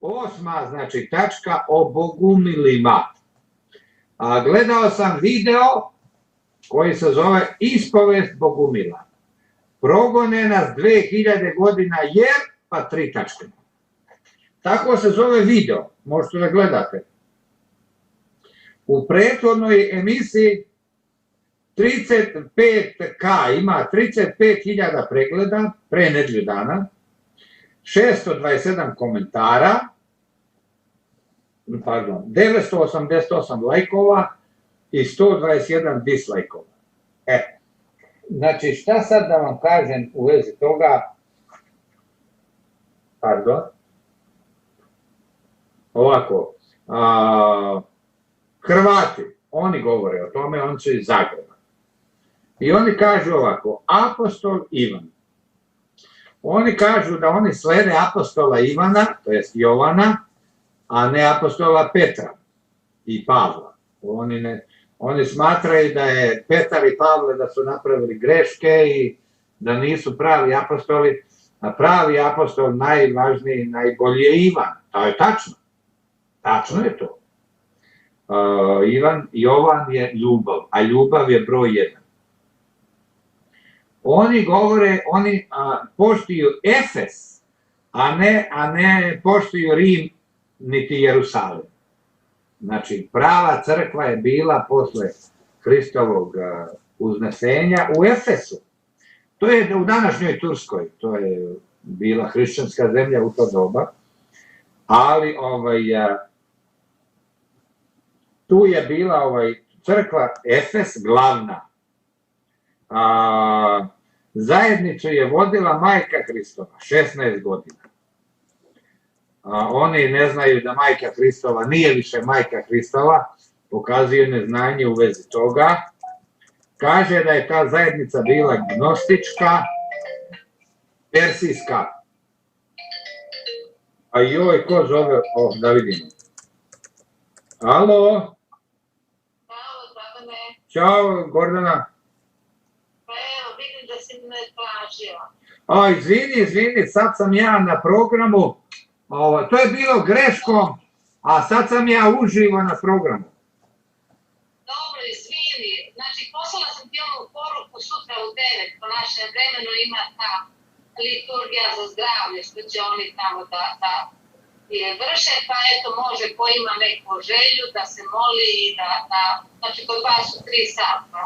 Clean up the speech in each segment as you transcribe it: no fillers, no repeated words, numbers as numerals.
8. znači tačka o bogumilima. Gledao sam video koji se zove Ispovest bogumila. Progone nas 2000 godina jer, pa 3 tačke. Tako se zove video, možete da gledate. U prethodnoj emisiji 35K ima 35.000 pregleda pre nedelju dana, 627 komentara, 988 lajkova i 121 dislajkova. Znači, šta sad da vam kažem u vezi toga? Ovako, Hrvati, oni govore o tome, oni su iz Zagreba. I oni kažu ovako, apostol Ivan. Oni kažu da oni slede apostola Ivana, to jest Jovana, a ne apostola Petra i Pavla. Oni smatraju da je Petar i Pavle da su napravili greške i da nisu pravi apostoli, a pravi apostol najvažniji, najbolji je Ivan. To je tačno. Tačno je to. Jovan je ljubav, a ljubav je broj 1. Oni govore, oni poštuju Efes, a ne poštuju Rim niti Jerusalim. Znači, prava crkva je bila posle Hristovog uznesenja u Efesu. To je u današnjoj Turskoj, to je bila hrišćanska zemlja u to doba, ali tu je bila crkva Efes glavna. Zajednicu je vodila majka Hristova, 16 godina. Oni ne znaju da majka Hristova nije više majka Hristova, pokazuju neznanje u vezi toga. Kaže da je ta zajednica bila gnostička, persijska. A joj, ko zove? Da vidimo. Alo? Alo, Dragane. Ćao, Gordana. Pa evo, vidim da si me tražila. Izvini, sad sam ja na programu. To je bilo greškom, a sad sam ja uživo na programu. Dobro, izvini. Znači, poslala sam ti onu poruku sutra u 9, po našem vremenu ima ta liturgija za zdravlje, što će oni tamo da je vrše, pa eto može ko ima neku želju da se moli i znači kod vas su 3 sata.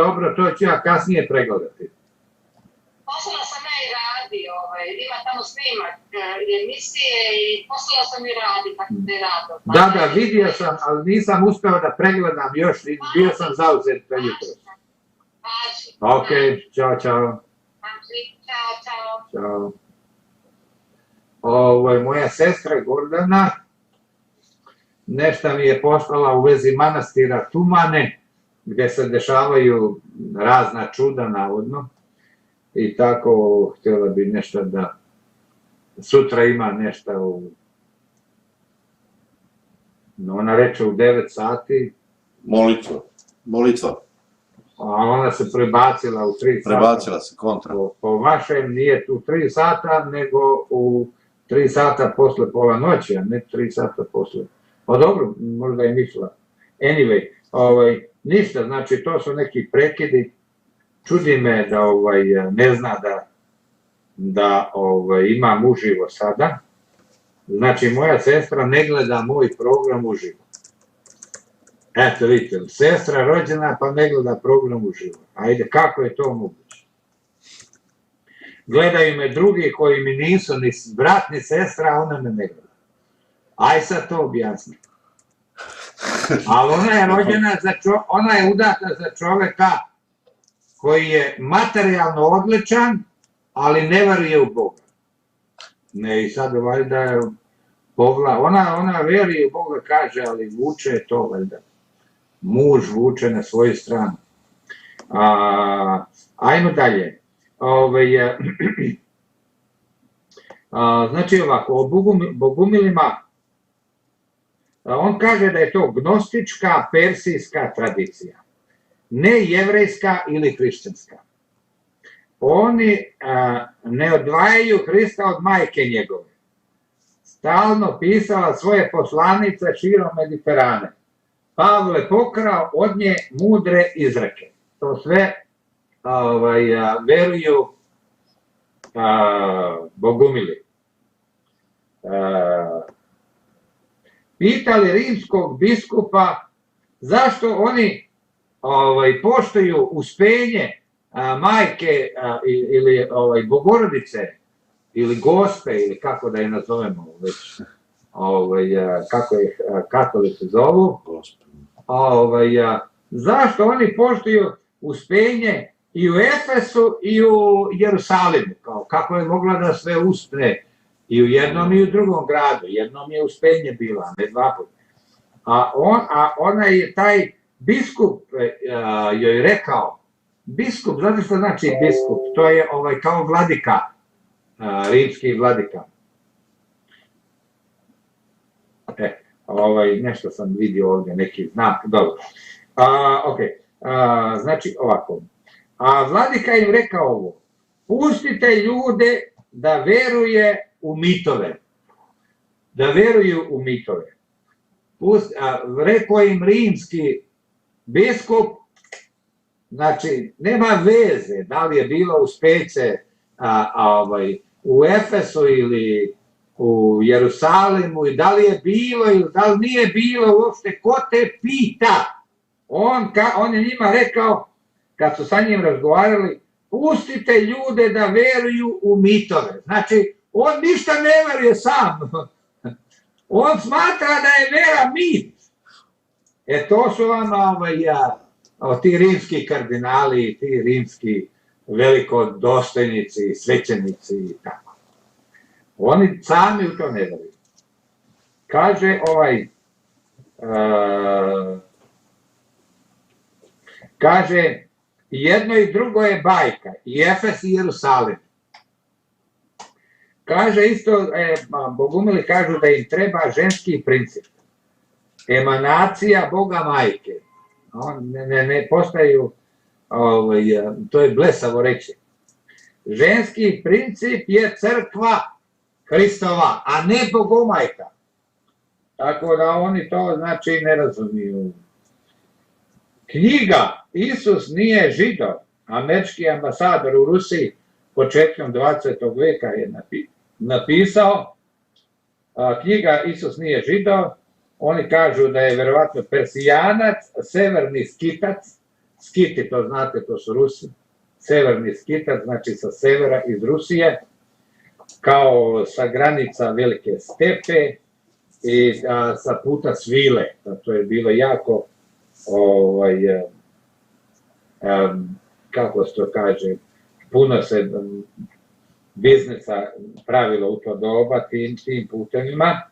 Dobro, to ću ja kasnije pregledati. Poslala sam ja i Radi, ima tamo snimak emisije i poslala sam i Radi, tako da je Rado. Da, vidio sam, ali nisam uspeo da pregledam još, bio sam zauzet pre jutro. Ok, čao. Ćao. Ćao. Moja sestra Gordana nešto mi je poslala u vezi manastira Tumane, gde se dešavaju razna čuda, navodno. I tako htjela bi nešto da sutra ima nešto ona reče u 9 sati. Molitva. A ona se prebacila u 3 sata. Prebacila se kontra. Po vašem nije tu 3 sata, nego u 3 sata posle pola noći, a ne 3 sata posle. Pa dobro, možda je mislila. Anyway, ništa, znači to su neki prekidi. Čudi me da ne zna da imam uživo sada. Znači, moja sestra ne gleda moj program uživo. Eto, vidite, sestra rođena pa ne gleda program uživo. Ajde, kako je to moguće? Gledaju me drugi koji mi nisu ni brat ni sestra, a ona me ne gleda. Aj sad to objasni. Ali ona je udata za čoveka koji je materijalno odličan, ali ne veruje u Boga. Ne, i sad valjda je ona veruje u Boga, kaže, ali vuče to, valjda. Muž vuče na svoju stranu. Ajmo dalje. Znači ovako, o bogumilima, on kaže da je to gnostička, persijska tradicija. Ne jevrejska ili hrišćanska. Oni ne odvajaju Hrista od majke njegove. stalno pisala svoje poslanice širom Mediterane. Pavle pokrao od nje mudre izreke. To sve veruju bogumili. Pitali rimskog biskupa zašto oni poštuju uspenje majke ili Bogorodice ili Gospe ili kako da je nazovemo već, kako je katolici zovu, zašto oni poštuju uspenje i u Efesu i u Jerusalimu, kako je mogla da sve uspe i u jednom i u drugom gradu, jednom je uspenje bila, ne dva puta. A ona je taj biskup joj rekao, biskup, znate što znači biskup? To je kao vladika, rimski vladika. Nešto sam vidio ovdje, neki znak, dobro. Znači ovako. A vladika im rekao ovo, pustite ljude da veruje u mitove. Da veruju u mitove. Rekao im rimski biskup, znači nema veze da li je bilo u Spece, u Efesu ili u Jerusalimu i da li je bilo ili da li nije bilo uopšte, ko te pita? On je njima rekao, kad su sa njim razgovarali, pustite ljude da veruju u mitove. Znači, on ništa ne veruje sam. On smatra da je vera mit. To su vam ti rimski kardinali, ti rimski velikodostojnici, svećenici i tako. Oni sami u to ne veruju. Kaže kaže, jedno i drugo je bajka, i Efes i Jerusalim. Kaže isto, bogumili kažu da im treba ženski princip. Emanacija Boga majke. Ne postaju, to je blesavo reći. Ženski princip je crkva Hristova, a ne Bogomajka. Tako da oni to znači ne razumiju. Knjiga Isus nije Židov, američki ambasador u Rusiji početkom 20. veka je napisao, knjiga Isus nije Židov, oni kažu da je verovatno Persijanac, severni Skitac, Skiti to znate, to su Rusi, severni Skitac, znači sa severa iz Rusije, kao sa granica Velike stepe i sa puta svile, to je bilo jako kako se to kaže, puno se biznisa pravilo u to doba tim putevima.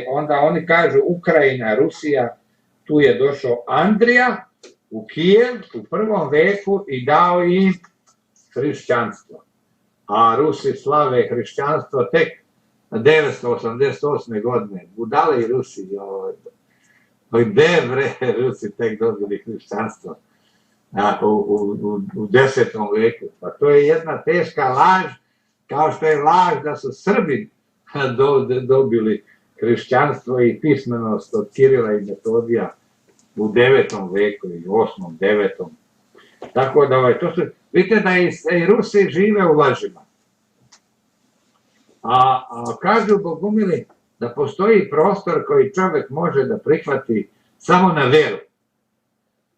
Onda oni kažu Ukrajina, Rusija, tu je došao Andrija u Kijev u 1. veku i dao im hrišćanstvo. A Rusi slave hrišćanstvo tek 988. godine. Budale i Rusi, Rusi tek dobili hrišćanstvo u 10. veku. Pa to je jedna teška laž, kao što je laž da su Srbi dobili hrišćanstvo i pismenost od Kirila i Metodija u 9. veku i 8. 9. Tako da to su, vidite da i Rusi žive u lažima. A kažu bogumili da postoji prostor koji čovjek može da prihvati samo na veru,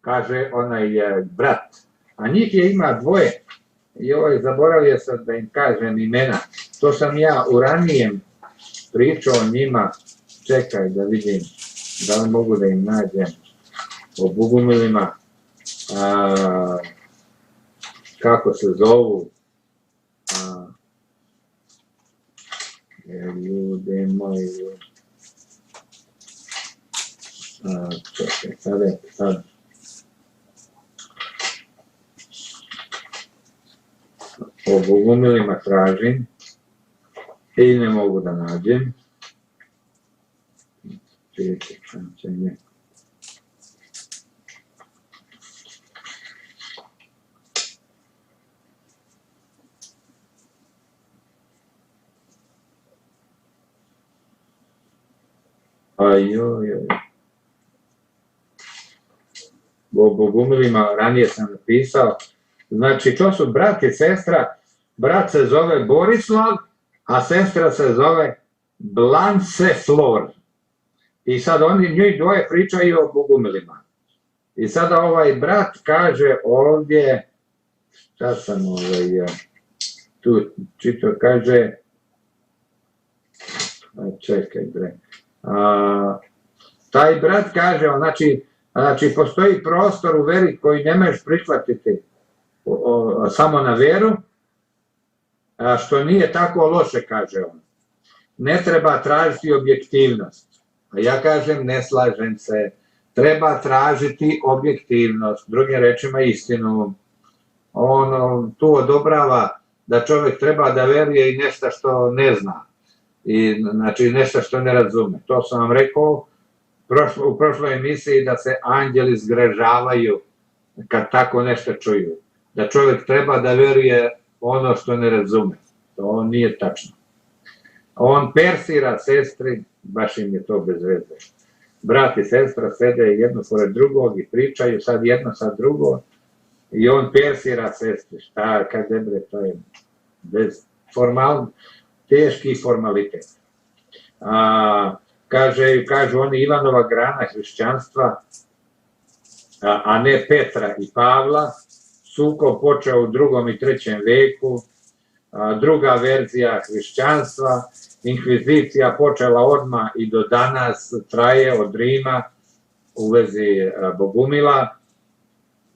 kaže onaj brat. A njih ima dvoje, i zaboravio sam da im kažem imena. To sam ja u ranijem pričao o njima, čekaj da vidim da li mogu da im nađem o bogumilima, kako se zovu. Ljude moji, čekaj, sad. O bogumilima tražim i ne mogu da nađem. Ajoj. O Bogumilima ranije sam napisao. Znači, to su brat i sestra. Brat se zove Borislav, a sestra se zove Blanceflor. I sad oni njih dvoje pričaju o Bogumilima. I sada ovaj brat kaže ovdje, šta sam tu čitao, kaže, čekaj bre, taj brat kaže, znači postoji prostor u veri koji ne možeš prihvatiti samo na veru, što nije tako loše, kaže on. Ne treba tražiti objektivnost. A ja kažem, ne slažem se. Treba tražiti objektivnost, drugim rečima istinu. On tu odobrava da čovjek treba da veruje i nešto što ne zna. Znači nešto što ne razume. To sam vam rekao u prošloj emisiji, da se anđeli zgražavaju kad tako nešto čuju. Da čovjek treba da veruje ono što ne razume. To nije tačno. On persira sestri, baš im je to bez veze. Brat i sestra sede jedno pored drugog i pričaju sad jedno sad drugo i on persira sestri. Šta, kada bre, to je bez teški formalitet. Kažu oni Ivanova grana hrišćanstva, a ne Petra i Pavla. Sukob počeo u 2. i 3. veku, druga verzija hrišćanstva, inkvizicija počela odmah i do danas traje od Rima u vezi Bogumila.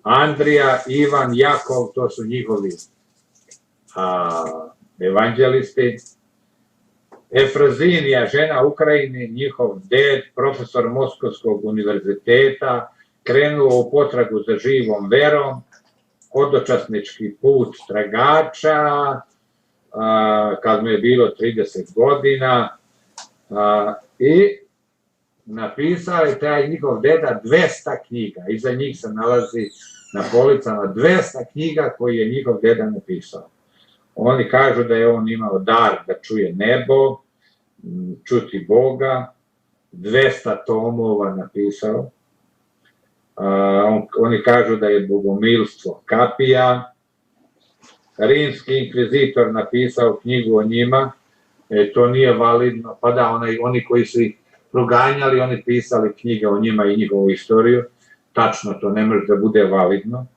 Andrija, Ivan, Jakov, to su njihovi evanđelisti. Efrozinija, žena Ukrajine, njihov ded, profesor Moskovskog univerziteta, krenuo u potragu za živom verom, hodočasnički put tragača, kad mu je bilo 30 godina, i napisao je taj njihov deda 200 knjiga. Iza njih se nalazi na policama 200 knjiga koje je njihov deda napisao. Oni kažu da je on imao dar da čuje nebo, čuti Boga, 200 tomova napisao. Oni kažu da je bogomilstvo kapija. Rimski inkvizitor napisao knjigu o njima, to nije validno, pa da, oni koji su ih proganjali, oni pisali knjige o njima i njihovu istoriju, tačno to ne može da bude validno.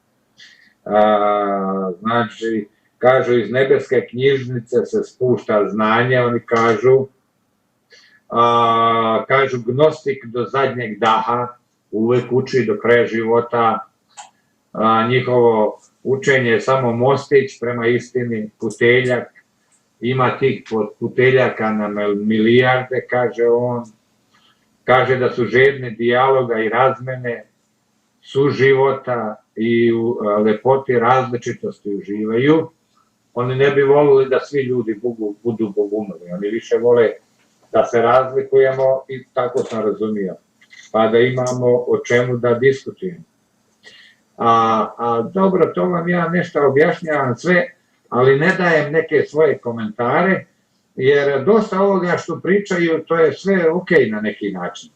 Znači, kažu iz nebeske knjižnice se spušta znanje, oni kažu gnostik do zadnjeg daha, uvek uči do kraja života, njihovo učenje je samo mostić prema istini, puteljak, ima tih puteljaka na milijarde, kaže on, kaže da su žedni dijaloga i razmene, suživota i u lepoti različitosti uživaju. Oni ne bi volili da svi ljudi budu bogumili, oni više vole da se razlikujemo i tako sam razumio, pa da imamo o čemu da diskutujemo. Dobro, to vam ja nešto objašnjavam sve, ali ne dajem neke svoje komentare, jer dosta ovoga što pričaju, to je sve ok na neki način.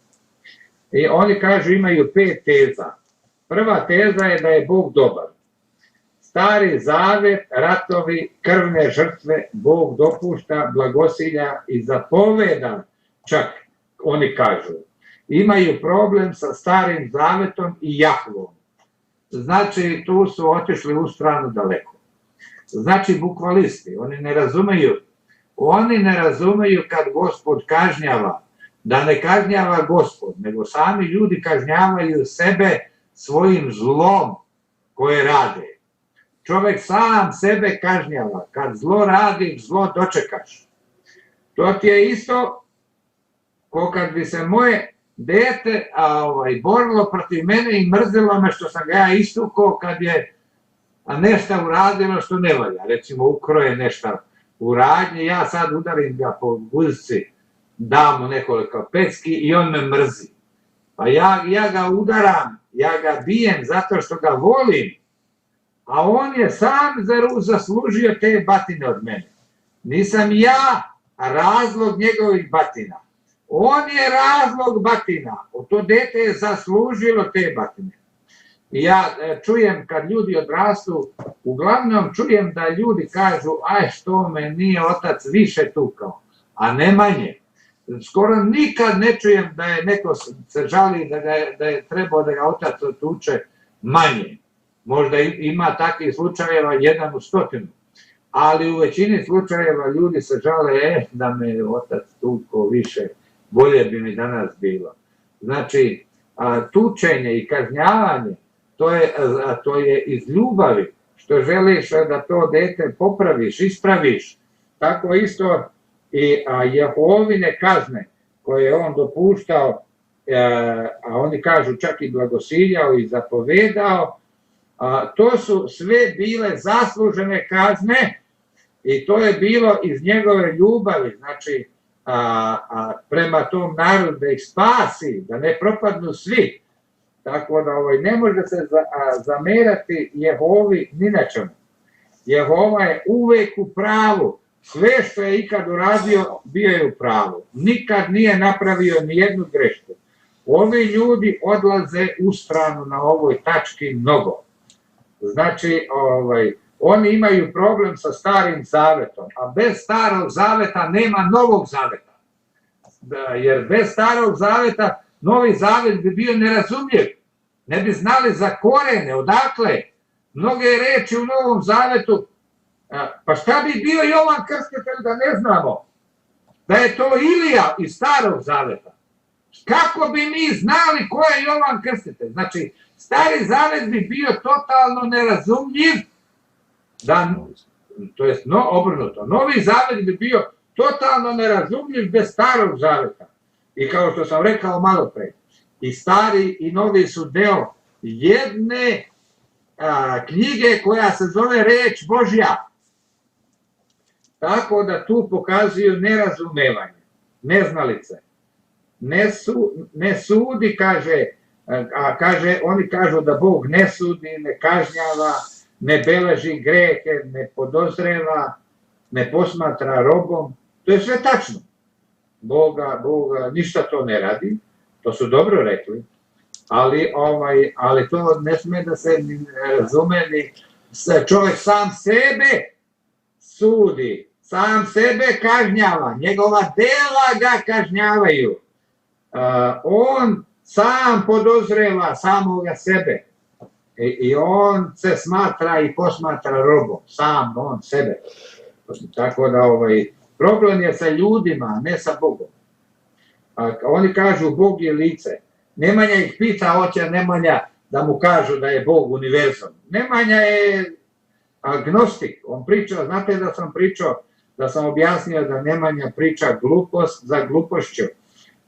I oni kažu imaju 5 teza. Prva teza je da je Bog dobar. Stari zavet, ratovi, krvne žrtve, Bog dopušta, blagosilja i zapoveda, čak oni kažu. Imaju problem sa starim zavetom i Jahvom. Znači, tu su otišli u stranu daleko. Znači, bukvalisti, oni ne razumeju kad Gospod kažnjava, da ne kažnjava Gospod, nego sami ljudi kažnjavaju sebe svojim zlom koje rade. Čovjek sam sebe kažnjava, kad zlo radiš, zlo dočekaš. To ti je isto ko kad bi se moje dete borilo protiv mene i mrzilo me što sam ga ja istukao kad je nešto uradilo što ne valja. Recimo ukroje nešto u radnji, ja sad udarim ga po guzici, dam mu nekoliko pecki i on me mrzi. Pa ja ga udaram, ja ga bijem zato što ga volim, a on je sam zaslužio te batine od mene. Nisam ja razlog njegovih batina. On je razlog batina. To dete je zaslužilo te batine. I ja čujem kad ljudi odrastu, uglavnom čujem da ljudi kažu, aj što me nije otac više tukao, a ne manje. Skoro nikad ne čujem da je neko se žali da je trebao da ga otac otuče manje. Možda ima takvih slučajeva 1 u 100, ali u većini slučajeva ljudi se žale, da me je otac tukao više, bolje bi mi danas bilo. Znači, tučenje i kažnjavanje, to je iz ljubavi, što želiš da to dete popraviš, ispraviš. Tako isto i Jehovine kazne koje je on dopuštao, a oni kažu čak i blagosiljao i zapovedao, to su sve bile zaslužene kazne i to je bilo iz njegove ljubavi, znači prema tom narodu da ih spasi, da ne propadnu svi. Tako da ne može se zamerati Jehovi ni na čemu. Jehova je uvek u pravu. Sve što je ikad uradio, bio je u pravu. Nikad nije napravio ni jednu grešku. Ovi ljudi odlaze u stranu na ovoj tački mnogo. Znači, oni imaju problem sa starim zavetom, a bez starog zaveta nema novog zaveta. Jer bez starog zaveta, novi zavet bi bio nerazumljiv. Ne bi znali za korene, odakle. Mnoge reči u Novom zavetu, pa šta bi bio Jovan Krstitelj da ne znamo? Da je to Ilija iz starog zaveta. Kako bi mi znali ko je Jovan Krstitelj? Znači, stari zavet bi bio totalno nerazumljiv, to jest obrnuto. Novi zavet bi bio totalno nerazumljiv bez starog zaveta. I kao što sam rekao malo pre, i stari i novi su deo jedne knjige koja se zove Reč Božja. Tako da tu pokazuju nerazumevanje, neznalice. Ne sudi, kaže, oni kažu da Bog ne sudi, ne kažnjava, ne beleži grehe, ne podozreva, ne posmatra robom. To je sve tačno. Boga ništa to ne radi, to su dobro rekli, ali to ne sme da se razume ni čovjek sam sebe sudi, sam sebe kažnjava, njegova dela ga kažnjavaju. On sam podozreva samoga sebe i on se smatra i posmatra robom, sam on sebe. Tako da problem je sa ljudima, ne sa Bogom. Oni kažu Bog je lice. Nemanja ih pita, hoće Nemanja da mu kažu da je Bog univerzum. Nemanja je agnostik, on priča, znate da sam objasnio da Nemanja priča glupost za glupošću,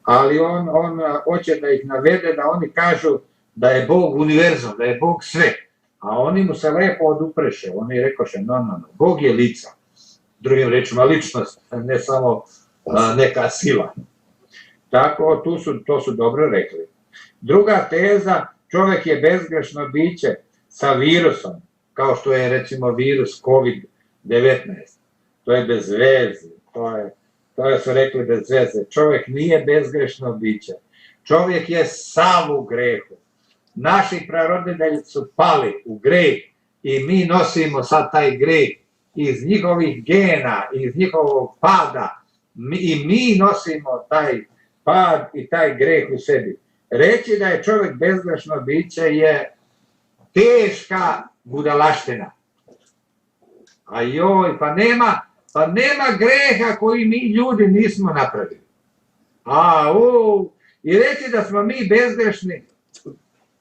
ali on hoće da ih navede da oni kažu da je Bog univerzum, da je Bog sve, a oni mu se lepo odupreše, oni rekoše, no, Bog je lica, drugim rečima ličnost, ne samo neka sila. Tako, to su dobro rekli. Druga teza, čovjek je bezgrešno biće sa virusom, kao što je recimo virus COVID-19. To je bez veze, to su rekli bez veze. Čovjek nije bezgrešno biće. Čovjek je sav u grehu. Naši praroditelji su pali u greh i mi nosimo sad taj greh iz njihovih gena, iz njihovog pada. I mi nosimo taj pad i taj greh u sebi. Reći da je čovjek bezgrešno biće je teška budalaština. A joj, pa nema greha koji mi ljudi nismo napravili. I reći da smo mi bezgrešni,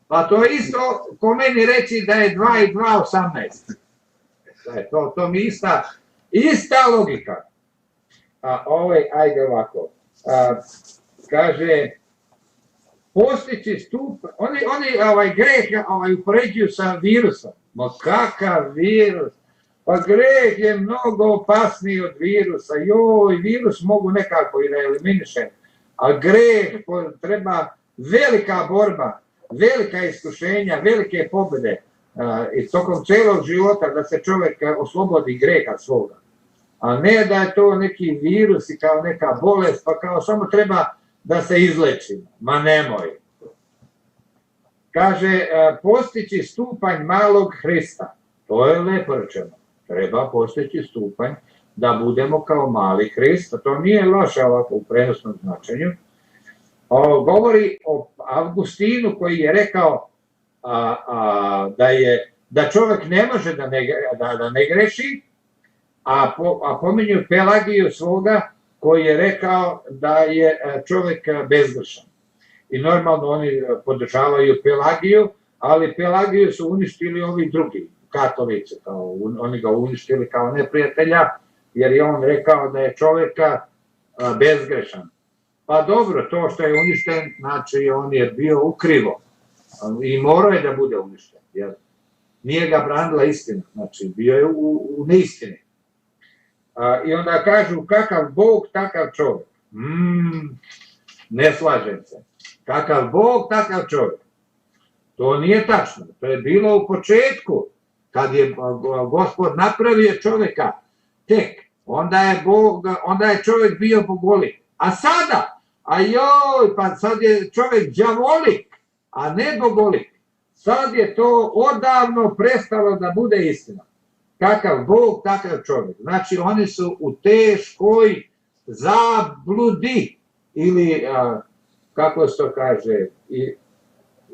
pa to je isto ko meni reći da je 2 i 2 18. To mi ista logika. Ajde ovako. Kaže, postići stup, oni greh upoređuju sa virusom. Ma kakav virus? Pa greh je mnogo opasniji od virusa. Joj, virus mogu nekako i da eliminišem. A greh treba velika borba, velika iskušenja, velike pobjede i tokom celog života da se čovjek oslobodi greha svoga. A ne da je to neki virus i kao neka bolest, pa kao samo treba da se izlečimo. Ma nemoj. Kaže, postići stupanj malog Hrista. To je lepo rečeno. Treba postići stupanj da budemo kao mali Hrist. To nije loše ovako u prenosnom značenju. Govori o Avgustinu koji je rekao da čovjek ne može da ne greši, a pominju Pelagiju svoga koji je rekao da je čovjek bezgrešan. I normalno oni podržavaju Pelagiju, ali Pelagiju su uništili ovi drugi katolici, oni ga uništili kao neprijatelja, jer je on rekao da je čovjeka bezgrešan. Pa dobro, to što je uništen, znači on je bio ukrivo i morao je da bude uništen, jer nije ga branila istina, znači bio je u neistini. I onda kažu kakav Bog, takav čovjek. Ne slažem se. Kakav Bog, takav čovjek. To nije tačno. To je bilo u početku, kad je Gospod napravio čovjeka, tek, onda je čovjek bio bogolik. A sada, pa sad je čovjek đavolik, a ne bogolik. Sad je to odavno prestalo da bude istina. Kakav Bog, takav čovjek. Znači, oni su u teškoj zabludi, ili, kako se to kaže,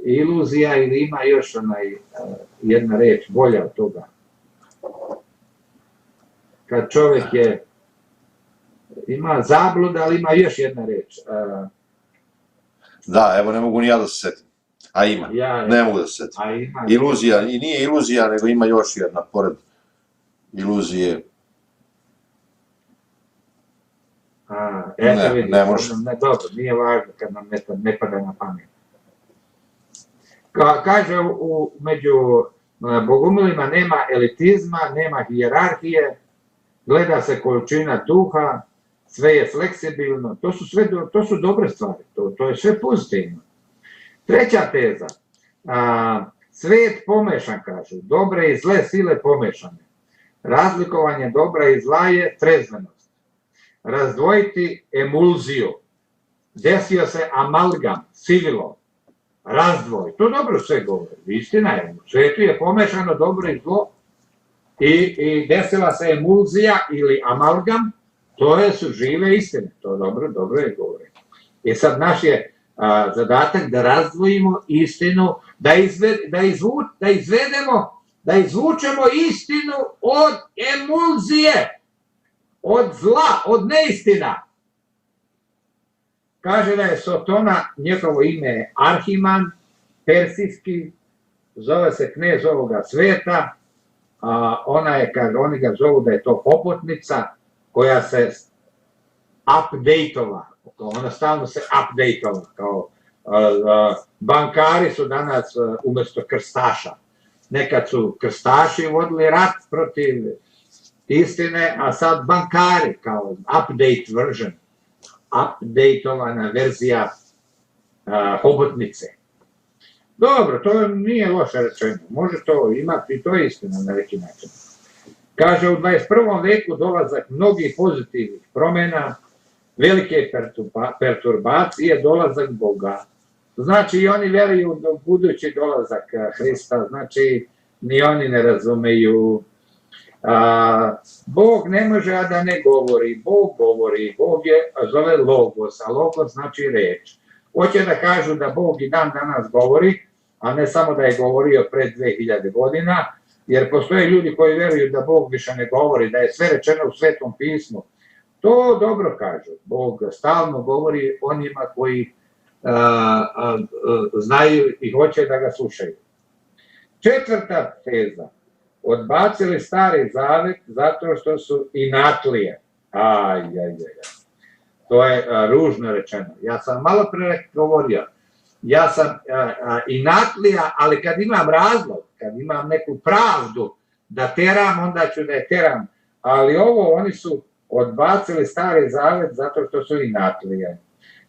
iluzija, ili ima još jedna reč, bolja od toga. Kad čovjek ima zabluda, ali ima još jedna reč. Da, evo ne mogu ni ja da se setim. A ima, ne mogu da se setim. Iluzija, i nije iluzija, nego ima još jedna, pored iluzije. Ne može. Dobro, nije važno kad nam ne pada na pamet. Kaže, među bogumilima nema elitizma, nema hijerarhije, gleda se količina duha, sve je fleksibilno, to su dobre stvari, to je sve pozitivno. Treća teza, svet pomešan, kažu, dobre i zle sile pomešane. Razlikovanje dobra i zla je trezvenost. Razdvojiti emulziju. Desio se amalgam, sililo, razdvoj. To dobro sve govori. Istina je, u svetu je pomešano dobro i zlo i desila se emulzija ili amalgam, to su žive istine. To dobro je govori. I sad naš je zadatak da razdvojimo istinu, da izvučemo istinu od emulzije, od zla, od neistina. Kaže da je Sotona, njegovo ime je Arhiman, persijski, zove se knez ovoga sveta, oni ga zovu da je to hobotnica koja se update-ova, ona stalno se update-ova, kao bankari su danas umjesto krstaša. Nekad su krstaši vodili rat protiv istine, a sad bankari, kao update version, update-ovana verzija hobotnice. Dobro, to nije loše rečeno, može to imati i to je istina na neki način. Kaže, u 21. veku dolazak mnogih pozitivnih promjena, velike perturbacije, dolazak Boga. Znači, i oni veruju u budući dolazak Hrista, znači, ni oni ne razumeju. Bog ne može, a da ne govori. Bog govori, Bog je, zove logos, a logos znači reč. Hoće da kažu da Bog i dan danas govori, a ne samo da je govorio pred 2000 godina, jer postoje ljudi koji veruju da Bog više ne govori, da je sve rečeno u Svetom pismu. To dobro kažu. Bog stalno govori onima koji znaju i hoće da ga slušaju. Četvrta teza. Odbacili Stari Zavet zato što su inatlije. To je ružno rečeno. Ja sam malo pre govorio. Ja sam inatlija, ali kad imam razlog, kad imam neku pravdu da teram, onda ću da je teram. Ali oni su odbacili Stari Zavet zato što su inatlije.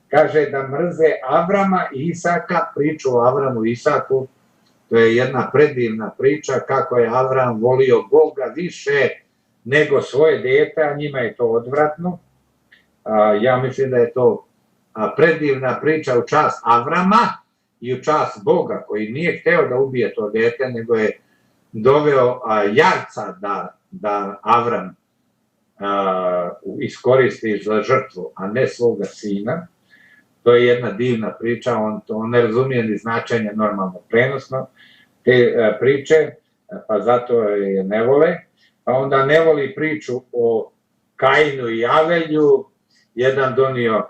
Kaže da mrze Avrama i Isaka, priču o Avramu i Isaku. To je jedna predivna priča kako je Avram volio Boga više nego svoje dete, a njima je to odvratno. Ja mislim da je to predivna priča u čast Avrama i u čast Boga, koji nije hteo da ubije to dete, nego je doveo jarca da Avram iskoristi za žrtvu, a ne svoga sina. To je jedna divna priča, on ne razumije ni značenje normalno prenosno te priče, pa zato je ne vole. Pa onda ne voli priču o Kainu i Avelju, jedan donio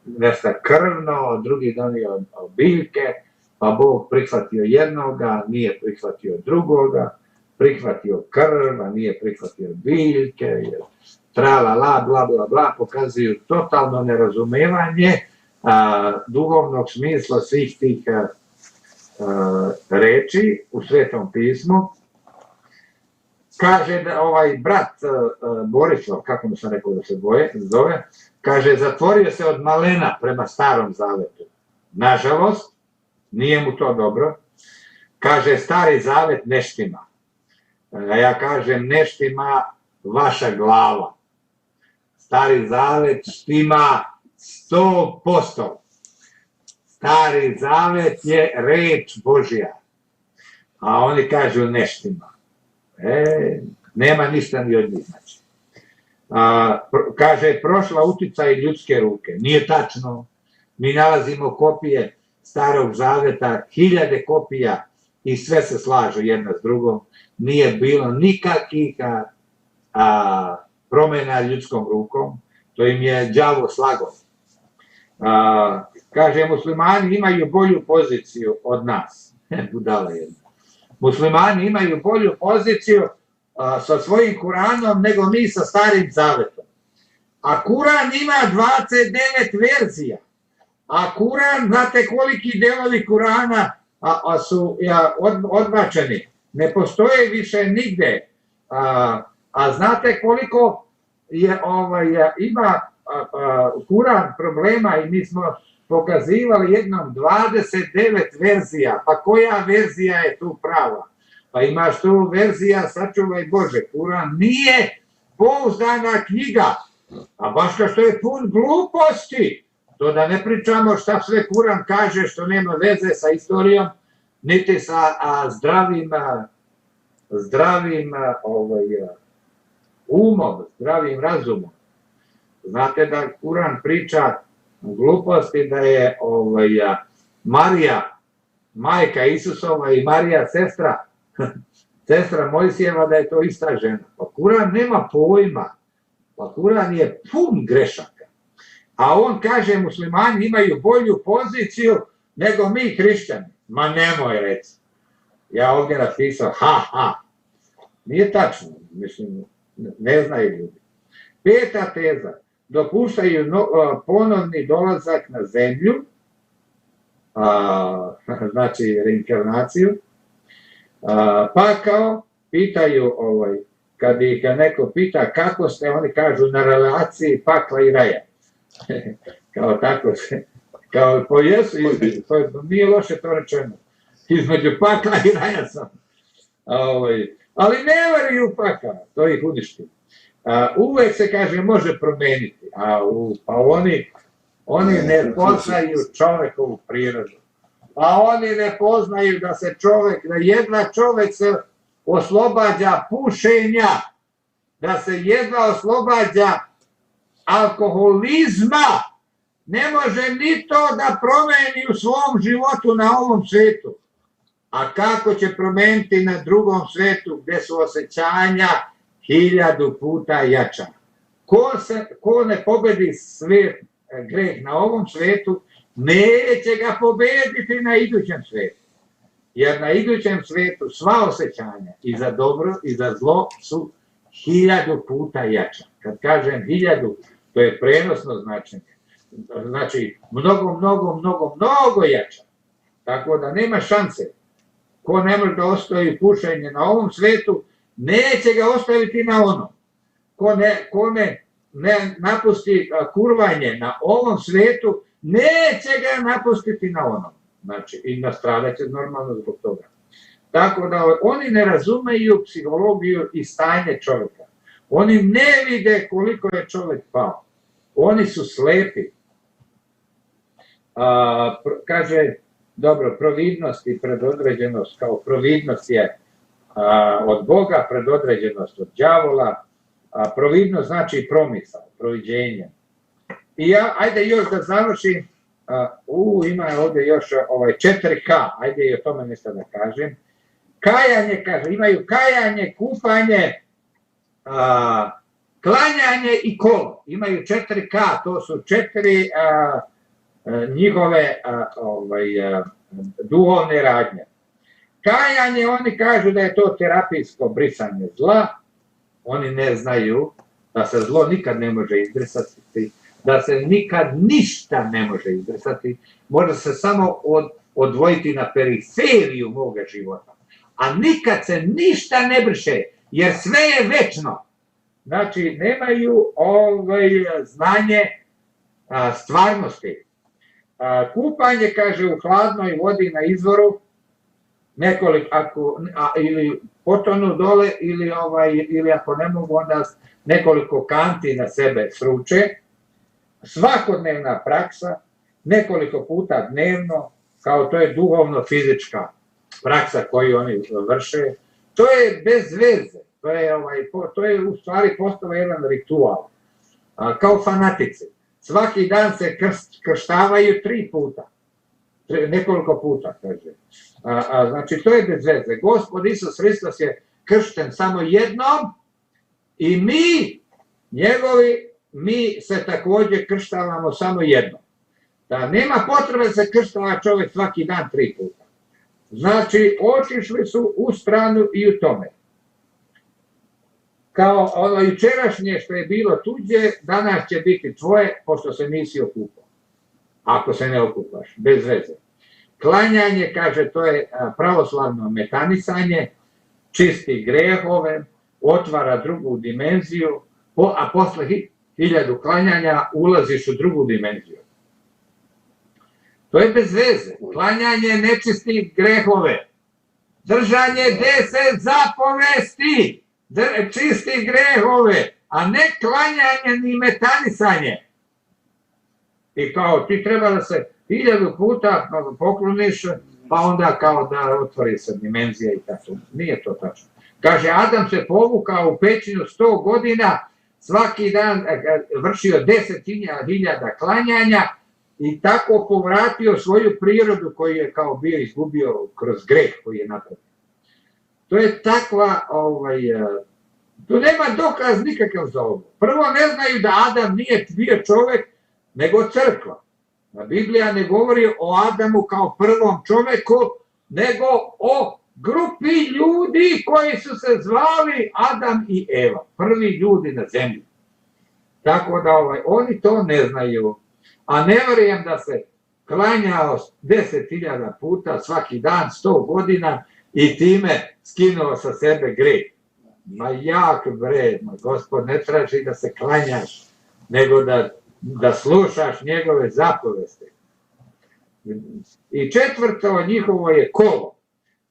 nešto krvno, drugi donio biljke, pa Bog prihvatio jednoga, nije prihvatio drugoga, prihvatio krv, a nije prihvatio biljke, tralala, bla, bla, bla, pokazuju totalno nerazumevanje duhovnog smisla svih tih reči u Svetom pismu. Kaže da ovaj brat Borislav, kako mu sam rekao da se zove, kaže zatvorio se od malena prema Starom Zavetu. Nažalost, nije mu to dobro. Kaže Stari Zavet ne štima. A ja kažem ne štima vaša glava. Stari Zavet štima 100%. Stari Zavet je reč Božja. A oni kažu ne štima. Nema ništa ni od njih, znači. Kaže, prošla uticaj ljudske ruke. Nije tačno. Mi nalazimo kopije Starog Zaveta, 1000 kopija i sve se slažu jedna s drugom. Nije bilo nikakvih promjena ljudskom rukom. To im je đavo slagao. Kaže, muslimani imaju bolju poziciju od nas. Budala jedna. Muslimani imaju bolju poziciju sa svojim Kuranom nego mi sa Starim Zavetom. A Kuran ima 29 verzija. A Kuran, znate koliki delovi Kurana su odbačeni. Ne postoje više nigde. A znate koliko ima Kuran problema i mi smo pokazivali jednom 29 verzija, pa koja verzija je tu prava? Pa imaš tu verzija, sačuvaj Bože, Kuran nije pouzdana knjiga, a baš kao što je pun gluposti, to da ne pričamo šta sve Kuran kaže što nema veze sa istorijom, niti sa zdravim umom, zdravim razumom. Znate da Kuran priča gluposti da je Marija, majka Isusova i Marija sestra Mojsijeva, da je to ista žena. Pa Kuran nema pojma, pa Kuran je pun grešaka. A on kaže muslimani imaju bolju poziciju nego mi hrišćani. Ma nemoj reći. Ja ovdje napisao ha. Nije tačno, mislim, ne znaju ljudi. 5. teza. Dopuštaju ponovni dolazak na zemlju, znači reinkarnaciju, pa kao pitaju, kad ih neko pita kako ste, oni kažu na relaciji pakla i raja. Kao tako se, kao po jesu, nije loše to rečeno, između pakla i raja sam. Ali ne veruju pakla, to ih uništi. Uvek se kaže može promeniti, pa oni ne poznaju čovekovu prirodu. Pa oni ne poznaju da se jedva čovek se oslobađa pušenja, da se jedva oslobađa alkoholizma, ne može ni to da promeni u svom životu na ovom svetu. A kako će promeniti na drugom svetu gde su osjećanja 1000 puta jača? Ko ne pobedi greh na ovom svetu, neće ga pobediti na idućem svetu. Jer na idućem svetu sva osjećanja i za dobro i za zlo su 1000 puta jača. Kad kažem 1000, to je prenosno značenje. Znači, mnogo jača. Tako da nema šanse. Ko ne može da ostavi pušenje na ovom svetu, neće ga ostaviti na onom. Ko ne napusti kurvanje na ovom svetu, neće ga napustiti na onom. Znači, i nastradat će normalno zbog toga. Tako da oni ne razumeju psihologiju i stanje čovjeka. Oni ne vide koliko je čovjek pao. oni su slepi. Kaže, dobro, providnost i predodređenost, kao providnost je od Boga, predodređenost od đavola, providnost znači promisao, proviđenje. I ajde još da završim, ima ovdje još 4K, ajde i o tome nešto da kažem. Kajanje, kaže, imaju kajanje, kupanje, klanjanje i kolo. Imaju 4K, to su 4 njihove duhovne radnje. Kajanje, oni kažu da je to terapijsko brisanje zla, oni ne znaju da se zlo nikad ne može izbrisati, da se nikad ništa ne može izbrisati, može se samo odvojiti na periferiju moga života, a nikad se ništa ne briše, jer sve je večno. Znači, nemaju znanje stvarnosti. Kupanje, kaže, u hladnoj vodi na izvoru, ili potonu dole, ili ako ne mogu, onda nekoliko kanti na sebe sruče, svakodnevna praksa, nekoliko puta dnevno, kao to je duhovno-fizička praksa koju oni vrše, to je bez veze, to je u stvari postao jedan ritual, kao fanatici. Svaki dan se krštavaju 3 puta, nekoliko puta, kaže. Znači, to je bez veze. Gospod Isus Hristos je kršten samo jednom i mi se također krštavamo samo jednom. Da nema potrebe da se krštava čovjek svaki dan 3 puta. Znači, otišli su u stranu i u tome. Kao ono jučerašnje što je bilo tuđe, danas će biti tvoje, pošto se nisi okupao. Ako se ne okupaš, bez veze. Klanjanje, kaže, to je pravoslavno metanisanje, čisti grehove, otvara drugu dimenziju, a posle 1000 klanjanja ulaziš u drugu dimenziju. To je bez veze. Klanjanje nečisti grehove. Držanje 10 zapovesti. Čisti grehove, a ne klanjanje ni metanisanje. I kao ti treba da se 1000 puta pokloniš, pa onda kao da otvori se dimenzija i tako. Nije to tačno. Kaže, Adam se povukao u pećinu 100 godina, svaki dan vršio 10.000 klanjanja i tako povratio svoju prirodu koju je kao bio izgubio kroz greh koji je napravio. To je takva, tu nema dokaz nikakav za ovo. Prvo ne znaju da Adam nije bio čovjek, nego crkva. Biblija ne govori o Adamu kao prvom čovjeku, nego o grupi ljudi koji su se zvali Adam i Eva. Prvi ljudi na zemlji. Tako da oni to ne znaju. A ne vjerujem da se klanjao 10.000 puta svaki dan, 100 godina i time skinuo sa sebe greh. Ma jak bre, Gospod ne traži da se klanjaš, nego da slušaš njegove zapovesti. I četvrto njihovo je kolo.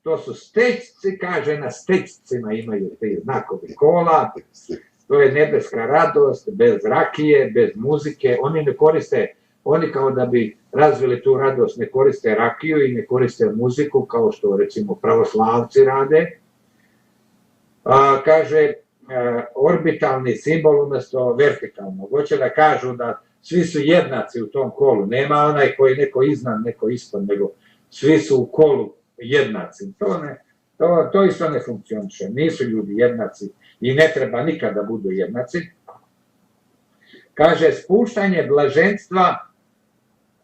To su stećci, kaže, na stećcima imaju te znakovi kola. To je nebeska radost, bez rakije, bez muzike. Oni ne koriste, oni kao da bi razvili tu radost, ne koriste rakiju i ne koriste muziku, kao što recimo pravoslavci rade. Kaže, orbitalni simbol umjesto vertikalnog. Hoće da kažu da svi su jednaci u tom kolu. Nema onaj koji neko iznad, neko ispod, nego svi su u kolu jednaci. To isto ne funkcioniše. Nisu ljudi jednaci i ne treba nikada da budu jednaci. Kaže, spuštanje blaženstva,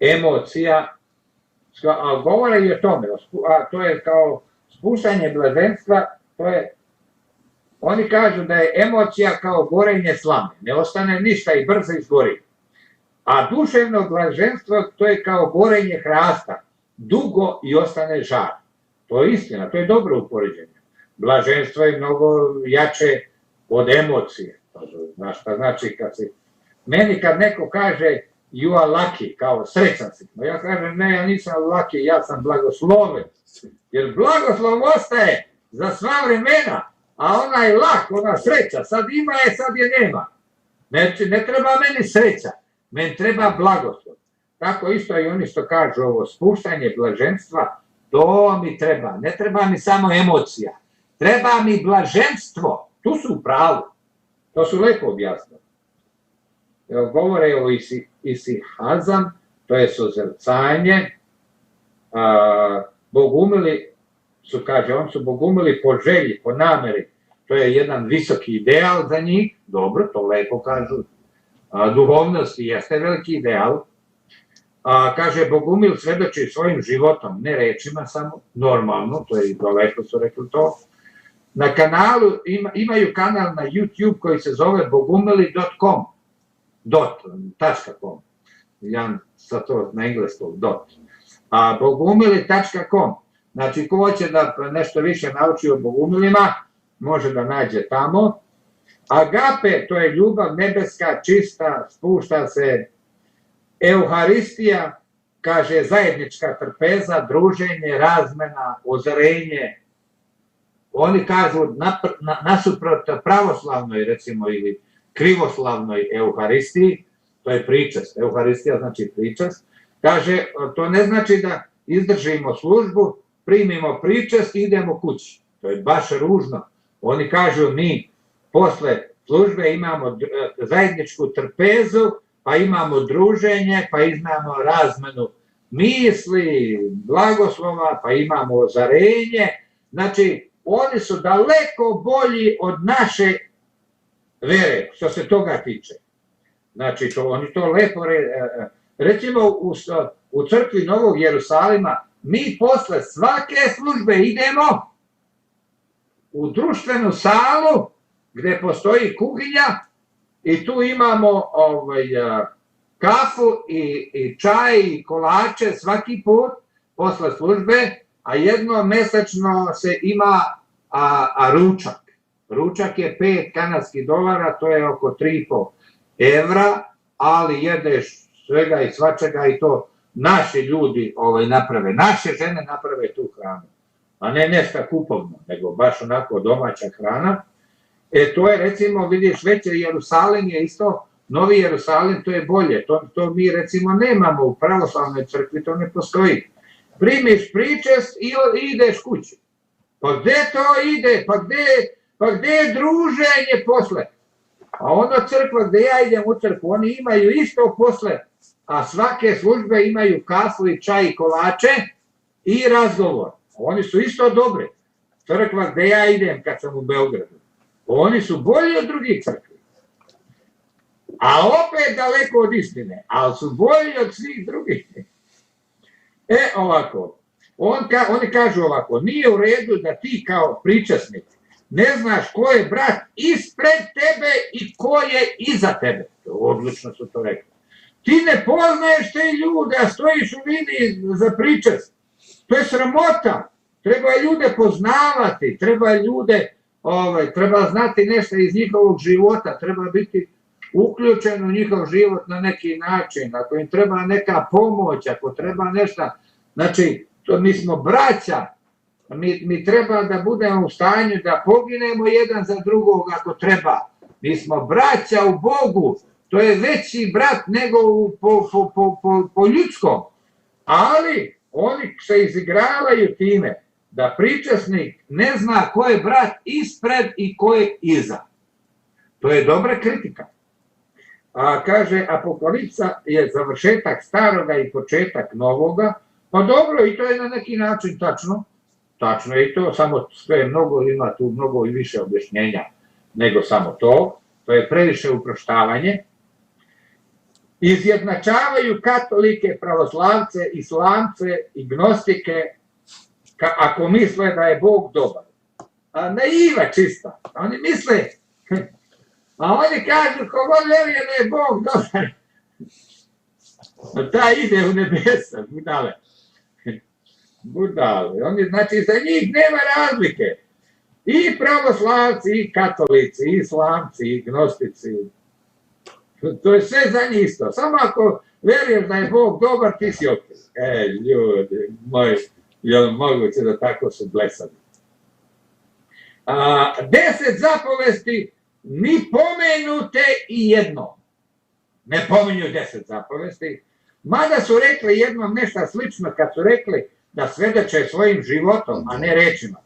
emocija, a govore i o tome, to je kao spuštanje blaženstva, to je, oni kažu da je emocija kao gorenje slame, ne ostane ništa i brzo izgori. A duševno blaženstvo, to je kao gorenje hrasta, dugo i ostane žar. To je istina, to je dobro upoređenje. Blaženstvo je mnogo jače od emocije. Znaš šta znači meni kad neko kaže you are lucky, kao srećan si. Ja kažem ne, ja nisam lucky, ja sam blagosloven. Jer blagoslov ostaje za sva vremena, a ona je lak, ona sreća. Sad ima je, sad je nema. Ne treba meni sreća. meni treba blagoslov. Tako isto i oni što kažu ovo, spuštanje blaženstva, to mi treba. Ne treba mi samo emocija. Treba mi blaženstvo. Tu su u pravu. To su lepo objasnili. Govore o isihazam, to je suzrcanje. Bogumili su, kaže, oni su bogumili po želji, po nameri. To je jedan visoki ideal za njih. Dobro, to lepo kažu. Duhovnost jeste veliki ideal. Kaže, bogumil svedoči svojim životom, ne rečima samo, normalno, to je daleko su rekli to. Na kanalu, imaju kanal na YouTube koji se zove bogumili.com, .com, ja sad to na engleskom, bogumili.com, znači ko hoće da nešto više nauči o bogumilima, može da nađe tamo. Agape, to je ljubav nebeska, čista, spušta se. Euharistija, kaže, zajednička trpeza, druženje, razmena, ozarenje. Oni kažu nasuprot pravoslavnoj, recimo, ili krivoslavnoj Euharistiji, to je pričast, Euharistija znači pričast, kaže, to ne znači da izdržimo službu, primimo pričast i idemo kući. To je baš ružno. Oni kažu, mi posle službe imamo zajedničku trpezu, pa imamo druženje, pa imamo razmenu misli, blagoslova, pa imamo ozarenje. Znači, oni su daleko bolji od naše vere, što se toga tiče. Znači, oni to lepo, recimo u crkvi Novog Jerusalima, mi posle svake službe idemo u društvenu salu gde postoji kuhinja i tu imamo kafu i čaj i kolače svaki put posle službe, a jednom mesečno se ima ručak. Ručak je 5 kanadskih dolara, to je oko 3,5 evra, ali jedeš svega i svačega i to naši ljudi naprave, naše žene naprave tu hranu, a ne nešto kupovno, nego baš onako domaća hrana. To je, recimo, vidiš, već Jerusalim je isto, Novi Jerusalim, to je bolje, to mi recimo nemamo u pravoslavnoj crkvi, to ne postoji. Primiš pričest i ideš kući. Pa gde to ide? Pa gde je druženje posle? A ono crkva gde ja idem u crkvu, oni imaju isto posle, a svake službe imaju kafu i čaj i kolače i razgovor. Oni su isto dobri. Crkva gde ja idem kad sam u Beogradu, oni su bolji od drugih crkvi. A opet daleko od istine, ali su bolji od svih drugih. Ovako, oni kažu ovako, nije u redu da ti kao pričasnik ne znaš ko je brat ispred tebe i ko je iza tebe. Odlično su to rekli. Ti ne poznaješ te ljude, a stojiš u liniji za pričast. To je sramota. Treba ljude poznavati, treba znati nešto iz njihovog života, treba biti uključen u njihov život na neki način, ako im treba neka pomoć, ako treba nešto, znači, mi smo braća, mi treba da budemo u stanju da poginemo jedan za drugog ako treba, mi smo braća u Bogu, to je veći brat nego po ljudskom, ali oni se izigravaju time da pričasnik ne zna ko je brat ispred i ko je iza. To je dobra kritika. Kaže, Apokalipsa je završetak staroga i početak novoga, pa dobro, i to je na neki način tačno. Tačno je i to, samo sve mnogo, ima tu mnogo i više objašnjenja nego samo to. To je previše uproštavanje. Izjednačavaju katolike, pravoslavce, islamce i gnostike ako misle da je Bog dobar. Naiva čista. Oni misle, a oni kažu, kogo veruje da je Bog dobar, taj ide u nebesa, budale. Budale. Znači, za njih nema razlike. I pravoslavci, i katolici, i islamci, i gnostici. To je sve za njih isto. Samo ako veruješ da je Bog dobar, ti si ok. Ljudi moji, je moguće da tako su blesani. 10 zapovesti ni pomenute i jedno. ne pominju 10 zapovesti, mada su rekli jednom nešto slično kad su rekli da svedoče svojim životom, a ne rečima.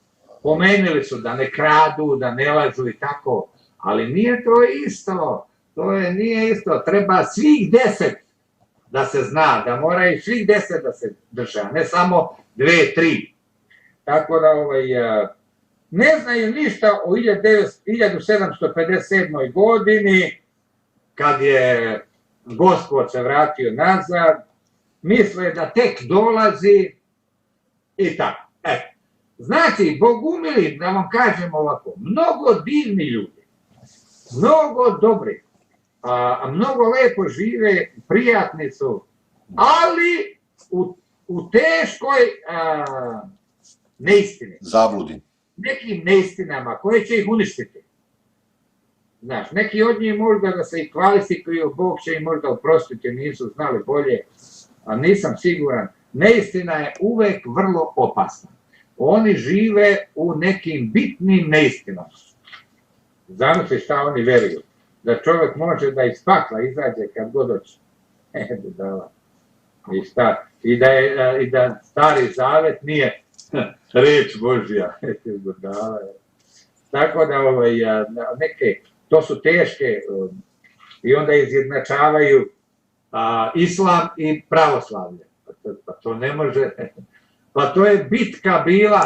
Pomenuli su da ne kradu, da ne lažu i tako, ali nije to isto, nije isto, treba svih 10 da se zna, da moraju svih 10 da se drže, a ne samo 2, 3. Tako da ne znaju ništa o 1757. godini, kad je Gospod se vratio nazad, misle da tek dolazi i tako. Znači, bogumili, da vam kažem ovako, mnogo divni ljudi, mnogo dobri, mnogo lepo žive, prijatni su, ali u teškoj neistini. Zabludi. Nekim neistinama koje će ih uništiti. Znaš, neki od njih možda da se i kvalifikuju, Bog će im možda oprostiti, nisu znali bolje, a nisam siguran. Neistina je uvek vrlo opasna. Oni žive u nekim bitnim neistinama. Zamisli šta oni veruju. Da čovjek može da iz pakla izađe kad god hoće. Budala. I da Stari Zavet nije reč Božja. Budala. Tako da neke, to su teške, i onda izjednačavaju islam i pravoslavlje. Pa to ne može, pa to je bitka bila,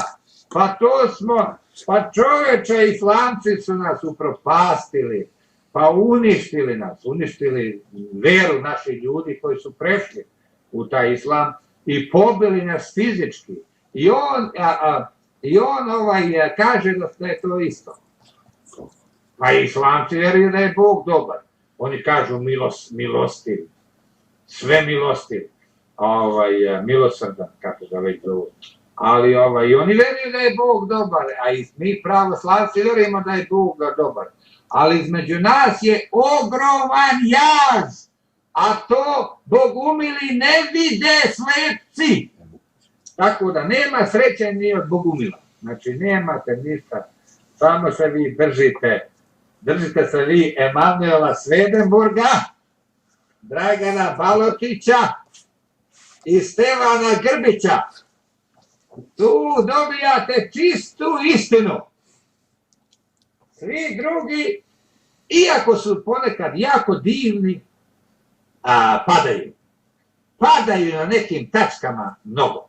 pa čoveče, islamci su nas upropastili, pa uništili nas, uništili veru naših ljudi koji su prešli u taj islam i pobili nas fizički. I on kaže da je to isto. Pa islamci veruju da je Bog dobar. Oni kažu milostiv, sve milostiv, milosrdan, kako ga već zovu. Ali i oni veruju da je Bog dobar, a i mi pravoslavci verujemo da je Bog dobar. Ali između nas je ogroman jaz, a to bogumili ne vide slepci. Tako da nema sreće ni od bogumila. Znači nemate ništa, samo se vi držite se vi Emanuela Swedenborga, Dragana Balotića i Stevana Grbića. Tu dobijate čistu istinu. Svi drugi, iako su ponekad jako divni, padaju. Padaju na nekim tačkama mnogo.